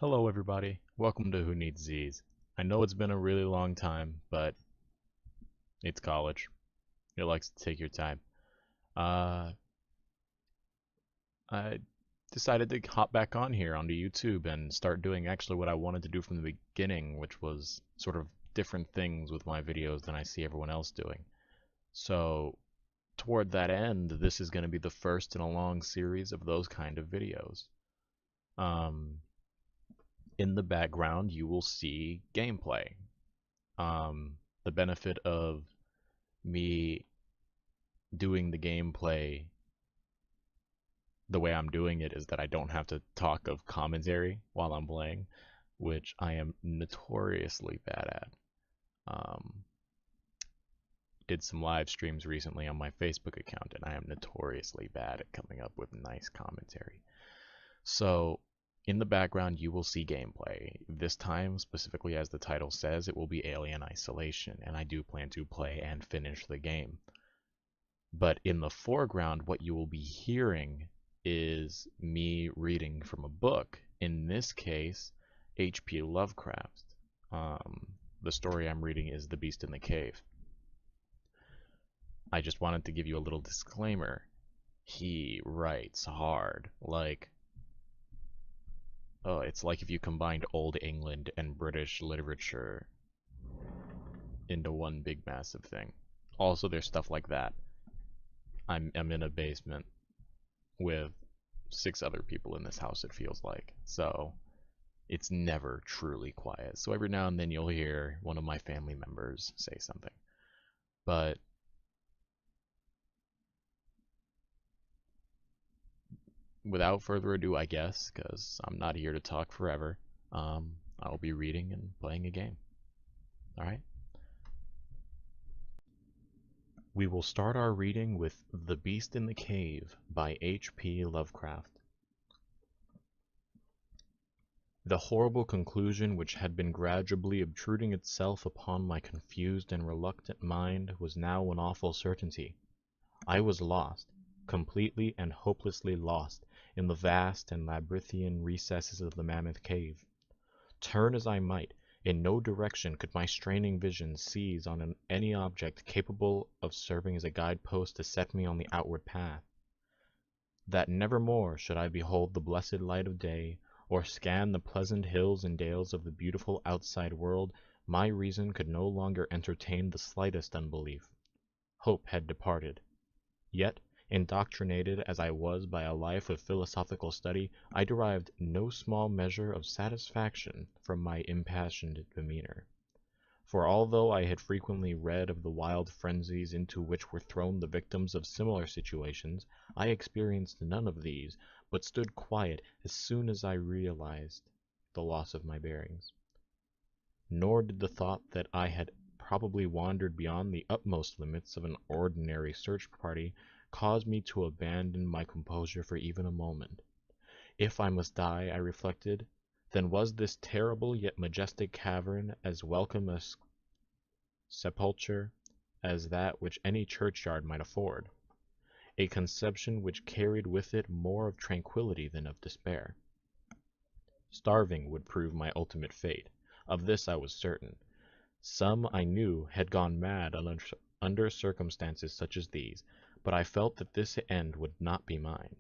Hello, everybody. Welcome to Who Needs Z's. I know it's been a really long time, but it's college. It likes to take your time. Uh, I decided to hop back on here onto YouTube and start doing actually what I wanted to do from the beginning, which was sort of different things with my videos than I see everyone else doing. So, toward that end, this is going to be the first in a long series of those kind of videos. Um, in the background, you will see gameplay. The benefit of me doing the gameplay the way I'm doing it is that I don't have to talk of commentary while I'm playing, which I am notoriously bad at. Um, did some live streams recently on my Facebook account, and I am notoriously bad at coming up with nice commentary. So, in the background, you will see gameplay. This time, specifically as the title says, it will be Alien Isolation, and I do plan to play and finish the game. But in the foreground, what you will be hearing is me reading from a book. In this case, H.P. Lovecraft. The story I'm reading is The Beast in the Cave. I just wanted to give you a little disclaimer. He writes hard. It's like if you combined Old England and British literature into one big massive thing. Also, there's stuff like that. I'm in a basement with 6 other people in this house, it feels like. So it's never truly quiet. So every now and then you'll hear one of my family members say something. But without further ado, I guess, because I'm not here to talk forever, I'll be reading and playing a game. Alright? We will start our reading with The Beast in the Cave by H.P. Lovecraft. The horrible conclusion which had been gradually obtruding itself upon my confused and reluctant mind was now an awful certainty. I was lost, completely and hopelessly lost, in the vast and labyrinthian recesses of the mammoth cave. Turn as I might, in no direction could my straining vision seize on any object capable of serving as a guide-post to set me on the outward path. That nevermore should I behold the blessed light of day, or scan the pleasant hills and dales of the beautiful outside world, my reason could no longer entertain the slightest unbelief. Hope had departed. Yet, indoctrinated as I was by a life of philosophical study, I derived no small measure of satisfaction from my impassioned demeanor. For although I had frequently read of the wild frenzies into which were thrown the victims of similar situations, I experienced none of these, but stood quiet as soon as I realized the loss of my bearings. Nor did the thought that I had probably wandered beyond the utmost limits of an ordinary search party cause me to abandon my composure for even a moment. If I must die, I reflected, then was this terrible yet majestic cavern as welcome a sepulture as that which any churchyard might afford, a conception which carried with it more of tranquillity than of despair. Starving would prove my ultimate fate. Of this I was certain. Some, I knew, had gone mad under circumstances such as these, but I felt that this end would not be mine.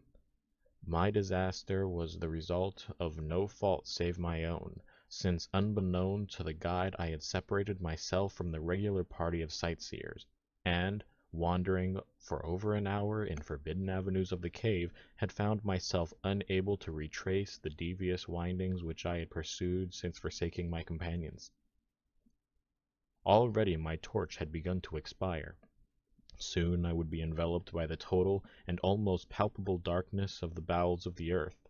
My disaster was the result of no fault save my own, since unbeknown to the guide I had separated myself from the regular party of sightseers, and, wandering for over an hour in forbidden avenues of the cave, had found myself unable to retrace the devious windings which I had pursued since forsaking my companions. Already my torch had begun to expire. Soon I would be enveloped by the total and almost palpable darkness of the bowels of the earth.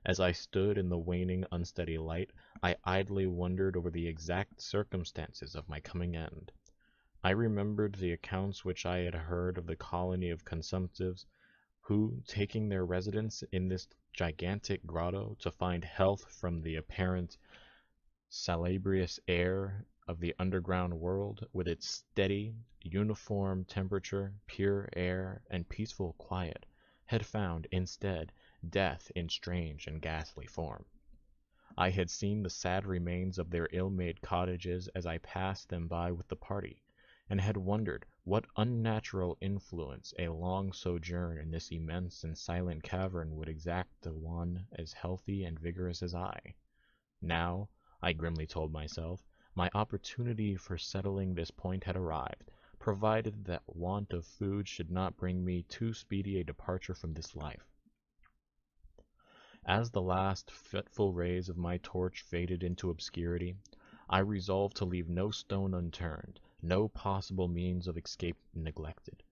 As I stood in the waning, unsteady light, I idly wondered over the exact circumstances of my coming end. I remembered the accounts which I had heard of the colony of consumptives, who, taking their residence in this gigantic grotto to find health from the apparent salubrious air of the underground world, with its steady, uniform temperature, pure air, and peaceful quiet, had found, instead, death in strange and ghastly form. I had seen the sad remains of their ill-made cottages as I passed them by with the party, and had wondered what unnatural influence a long sojourn in this immense and silent cavern would exact of one as healthy and vigorous as I. Now, I grimly told myself, my opportunity for settling this point had arrived, provided that want of food should not bring me too speedy a departure from this life. As the last fitful rays of my torch faded into obscurity, I resolved to leave no stone unturned, no possible means of escape neglected.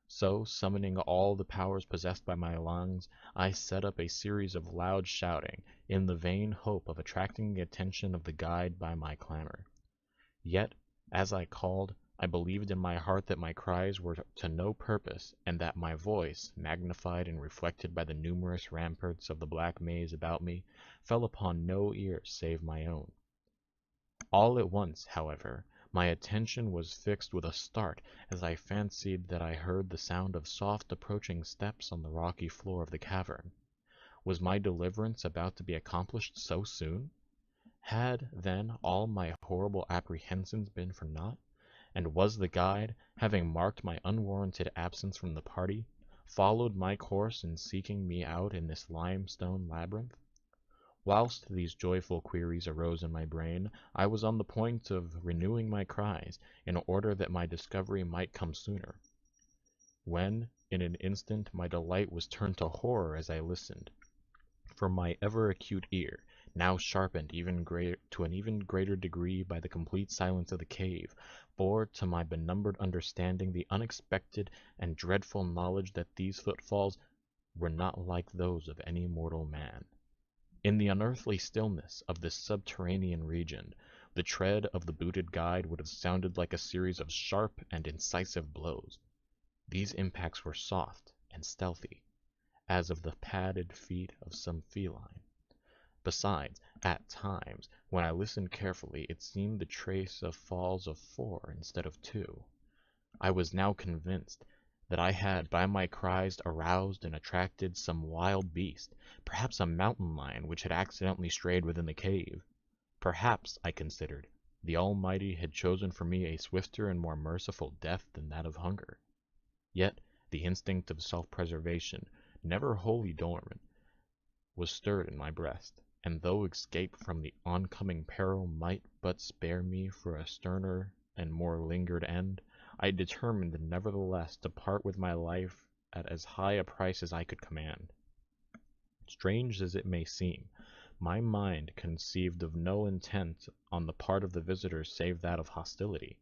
So, summoning all the powers possessed by my lungs, I set up a series of loud shouting, in the vain hope of attracting the attention of the guide by my clamor. Yet, as I called, I believed in my heart that my cries were to no purpose, and that my voice, magnified and reflected by the numerous ramparts of the black maze about me, fell upon no ear save my own. All at once, however, my attention was fixed with a start as I fancied that I heard the sound of soft approaching steps on the rocky floor of the cavern. Was my deliverance about to be accomplished so soon? Had, then, all my horrible apprehensions been for naught? And was the guide, having marked my unwarranted absence from the party, followed my course in seeking me out in this limestone labyrinth? Whilst these joyful queries arose in my brain, I was on the point of renewing my cries, in order that my discovery might come sooner, when, in an instant, my delight was turned to horror as I listened. For my ever-acute ear, now sharpened to an even greater degree by the complete silence of the cave, bore to my benumbed understanding the unexpected and dreadful knowledge that these footfalls were not like those of any mortal man. In the unearthly stillness of this subterranean region, the tread of the booted guide would have sounded like a series of sharp and incisive blows. These impacts were soft and stealthy, as of the padded feet of some feline. Besides, at times, when I listened carefully, it seemed the trace of falls of 4 instead of 2. I was now convinced that I had by my cries aroused and attracted some wild beast, perhaps a mountain lion which had accidentally strayed within the cave. Perhaps, I considered, the Almighty had chosen for me a swifter and more merciful death than that of hunger. Yet the instinct of self-preservation, never wholly dormant, was stirred in my breast, and though escape from the oncoming peril might but spare me for a sterner and more lingered end, I determined nevertheless to part with my life at as high a price as I could command. Strange as it may seem, my mind conceived of no intent on the part of the visitors save that of hostility.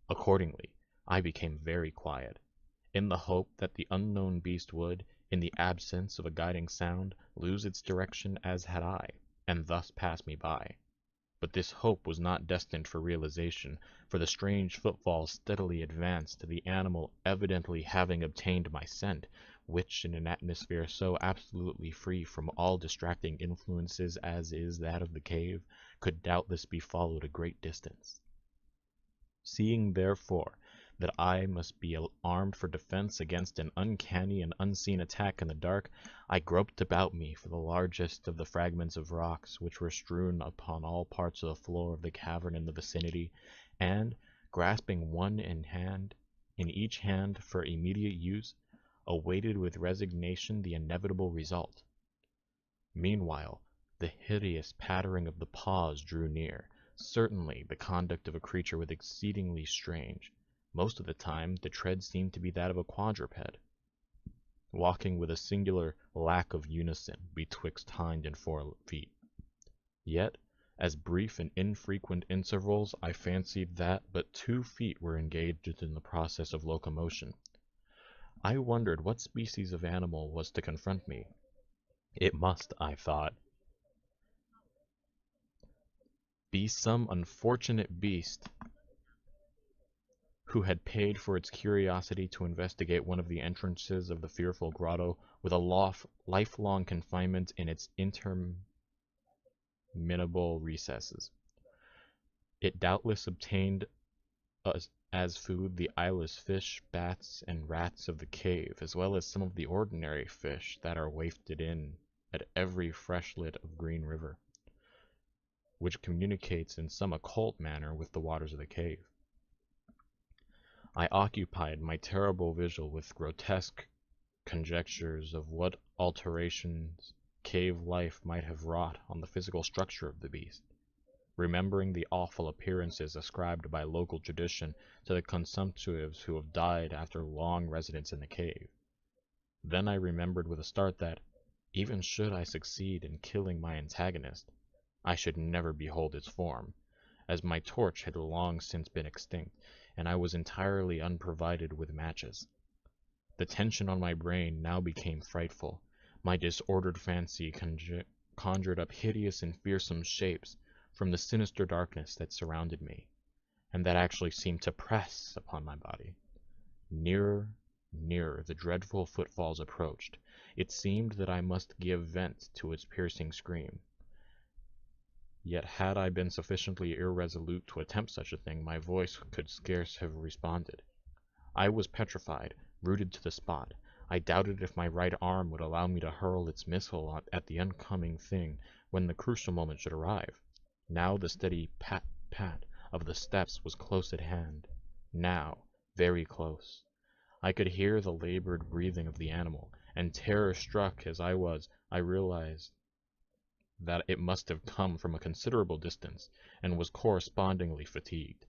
Accordingly, I became very quiet, in the hope that the unknown beast would, in the absence of a guiding sound, lose its direction as had I, and thus pass me by. But this hope was not destined for realization, for the strange footfalls steadily advanced, the animal evidently having obtained my scent, which, in an atmosphere so absolutely free from all distracting influences as is that of the cave, could doubtless be followed a great distance. Seeing, therefore, that I must be armed for defense against an uncanny and unseen attack in the dark, I groped about me for the largest of the fragments of rocks which were strewn upon all parts of the floor of the cavern in the vicinity, and, grasping one in each hand for immediate use, awaited with resignation the inevitable result. Meanwhile, the hideous pattering of the paws drew near, certainly the conduct of a creature with exceedingly strange. Most of the time the tread seemed to be that of a quadruped, walking with a singular lack of unison betwixt hind and fore feet. Yet, as brief and infrequent intervals, I fancied that but 2 feet were engaged in the process of locomotion. I wondered what species of animal was to confront me. It must, I thought, be some unfortunate beast who had paid for its curiosity to investigate one of the entrances of the fearful grotto, with a lifelong confinement in its interminable recesses. It doubtless obtained as food the eyeless fish, bats, and rats of the cave, as well as some of the ordinary fish that are wafted in at every freshlet of Green River. which communicates in some occult manner with the waters of the cave. I occupied my terrible vigil with grotesque conjectures of what alterations cave life might have wrought on the physical structure of the beast, remembering the awful appearances ascribed by local tradition to the consumptives who have died after long residence in the cave. Then I remembered with a start that, even should I succeed in killing my antagonist, I should never behold its form, as my torch had long since been extinct, and I was entirely unprovided with matches. The tension on my brain now became frightful. My disordered fancy conjured up hideous and fearsome shapes from the sinister darkness that surrounded me, and that actually seemed to press upon my body. Nearer, nearer, the dreadful footfalls approached. It seemed that I must give vent to its piercing scream. Yet had I been sufficiently irresolute to attempt such a thing, my voice could scarce have responded. I was petrified, rooted to the spot. I doubted if my right arm would allow me to hurl its missile at the oncoming thing when the crucial moment should arrive. Now the steady pat, pat of the steps was close at hand. Now, very close. I could hear the labored breathing of the animal, and terror-struck as I was, I realized that it must have come from a considerable distance, and was correspondingly fatigued.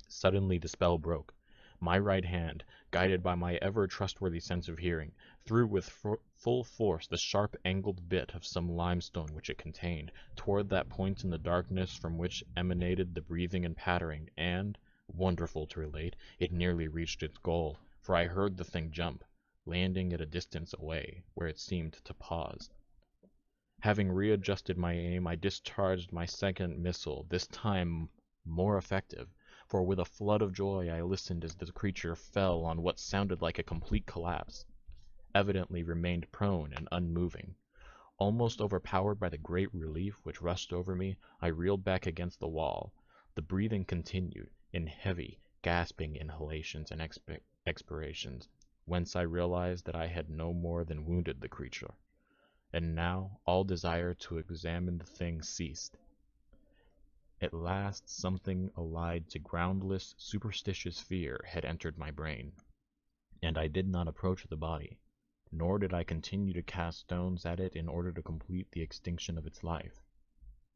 Suddenly the spell broke. My right hand, guided by my ever-trustworthy sense of hearing, threw with full force the sharp-angled bit of some limestone which it contained, toward that point in the darkness from which emanated the breathing and pattering, and, wonderful to relate, it nearly reached its goal, for I heard the thing jump, landing at a distance away, where it seemed to pause. Having readjusted my aim, I discharged my second missile, this time more effective, for with a flood of joy I listened as the creature fell on what sounded like a complete collapse, evidently remained prone and unmoving. Almost overpowered by the great relief which rushed over me, I reeled back against the wall. The breathing continued, in heavy, gasping inhalations and expirations, whence I realized that I had no more than wounded the creature. And now all desire to examine the thing ceased. At last something allied to groundless, superstitious fear had entered my brain, and I did not approach the body, nor did I continue to cast stones at it in order to complete the extinction of its life.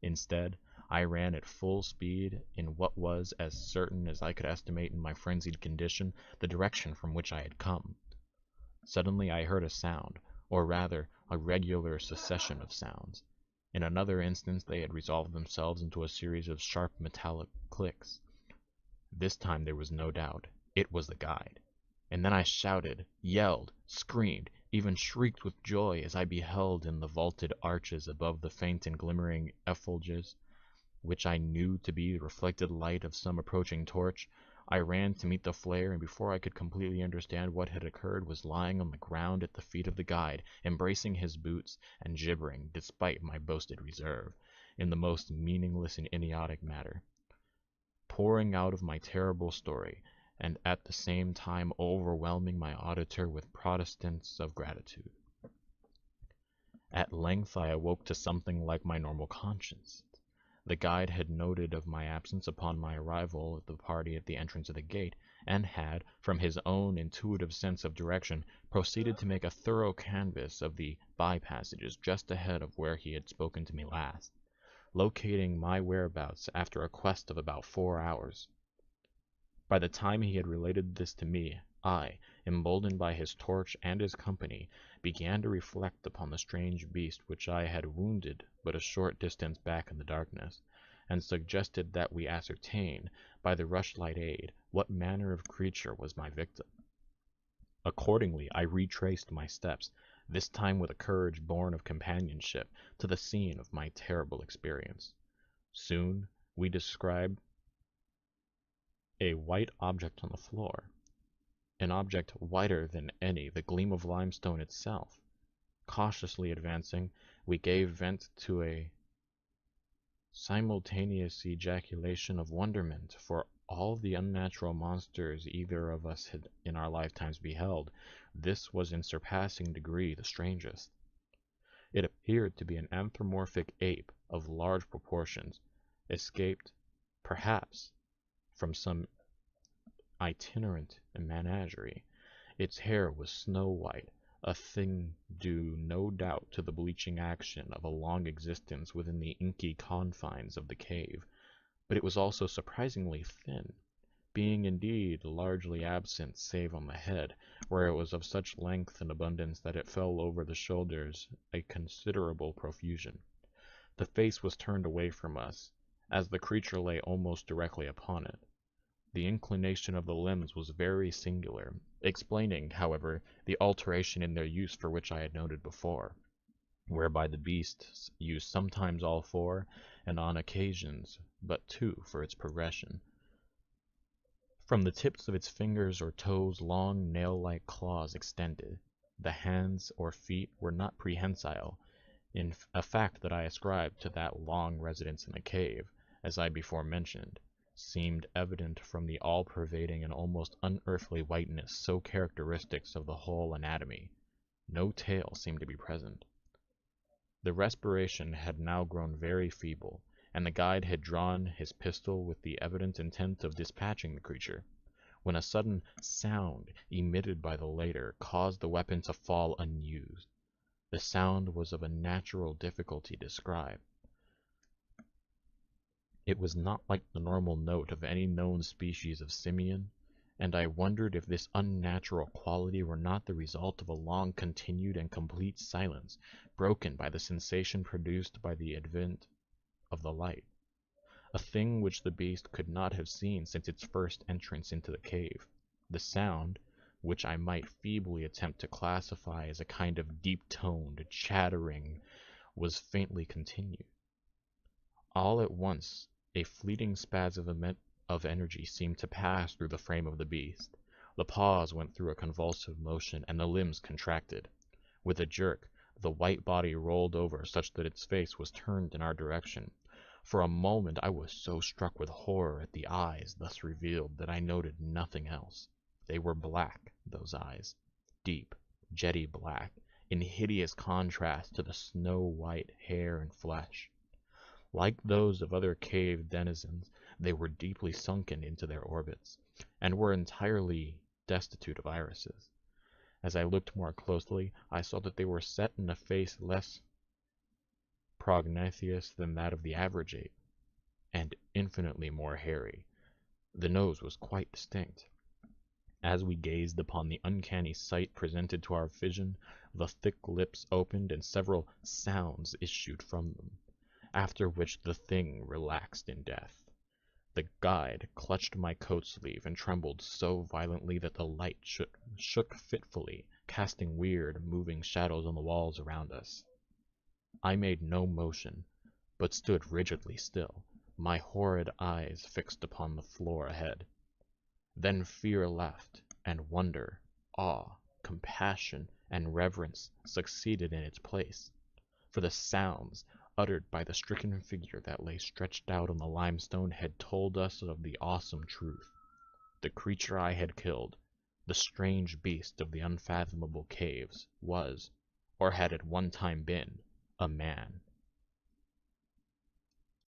Instead, I ran at full speed in what was, as certain as I could estimate in my frenzied condition, the direction from which I had come. Suddenly I heard a sound, or rather, a regular succession of sounds. In another instant they had resolved themselves into a series of sharp metallic clicks. This time there was no doubt. It was the guide. And then I shouted, yelled, screamed, even shrieked with joy as I beheld in the vaulted arches above the faint and glimmering effulges, which I knew to be the reflected light of some approaching torch. I ran to meet the flare, and before I could completely understand what had occurred, was lying on the ground at the feet of the guide, embracing his boots, and gibbering, despite my boasted reserve, in the most meaningless and idiotic manner, pouring out of my terrible story, and at the same time overwhelming my auditor with protestations of gratitude. At length I awoke to something like my normal conscience. The guide had noted of my absence upon my arrival at the party at the entrance of the gate, and had, from his own intuitive sense of direction, proceeded to make a thorough canvass of the by-passages just ahead of where he had spoken to me last, locating my whereabouts after a quest of about 4 hours. By the time he had related this to me, I, emboldened by his torch and his company, began to reflect upon the strange beast which I had wounded but a short distance back in the darkness, and suggested that we ascertain, by the rushlight aid, what manner of creature was my victim. Accordingly, I retraced my steps, this time with a courage born of companionship, to the scene of my terrible experience. Soon we descried a white object on the floor, an object whiter than any, the gleam of limestone itself. Cautiously advancing, we gave vent to a simultaneous ejaculation of wonderment, for all the unnatural monsters either of us had in our lifetimes beheld, this was in surpassing degree the strangest. It appeared to be an anthropomorphic ape of large proportions, escaped, perhaps, from some itinerant menagerie. Its hair was snow white, a thing due no doubt to the bleaching action of a long existence within the inky confines of the cave, but it was also surprisingly thin, being indeed largely absent save on the head, where it was of such length and abundance that it fell over the shoulders a considerable profusion. The face was turned away from us, as the creature lay almost directly upon it. The inclination of the limbs was very singular, explaining, however, the alteration in their use for which I had noted before, whereby the beast used sometimes all four, and on occasions but two for its progression. From the tips of its fingers or toes long nail-like claws extended. The hands or feet were not prehensile, a fact that I ascribed to that long residence in the cave, as I before mentioned, seemed evident from the all-pervading and almost unearthly whiteness so characteristic of the whole anatomy. No tail seemed to be present. The respiration had now grown very feeble, and the guide had drawn his pistol with the evident intent of dispatching the creature, when a sudden sound emitted by the latter caused the weapon to fall unused. The sound was of a natural difficulty to describe. It was not like the normal note of any known species of simian, and I wondered if this unnatural quality were not the result of a long continued and complete silence, broken by the sensation produced by the advent of the light, a thing which the beast could not have seen since its first entrance into the cave. The sound, which I might feebly attempt to classify as a kind of deep-toned chattering, was faintly continued. All at once a fleeting spasm of energy seemed to pass through the frame of the beast. The paws went through a convulsive motion, and the limbs contracted. With a jerk, the white body rolled over such that its face was turned in our direction. For a moment I was so struck with horror at the eyes thus revealed that I noted nothing else. They were black, those eyes, deep, jetty black, in hideous contrast to the snow-white hair and flesh. Like those of other cave denizens, they were deeply sunken into their orbits, and were entirely destitute of irises. As I looked more closely, I saw that they were set in a face less prognathous than that of the average ape, and infinitely more hairy. The nose was quite distinct. As we gazed upon the uncanny sight presented to our vision, the thick lips opened and several sounds issued from them, after which the thing relaxed in death. The guide clutched my coat sleeve and trembled so violently that the light shook fitfully, casting weird, moving shadows on the walls around us. I made no motion, but stood rigidly still, my horrid eyes fixed upon the floor ahead. Then fear left, and wonder, awe, compassion, and reverence succeeded in its place, for the sounds uttered by the stricken figure that lay stretched out on the limestone had told us of the awesome truth. The creature I had killed, the strange beast of the unfathomable caves, was, or had at one time been, a man.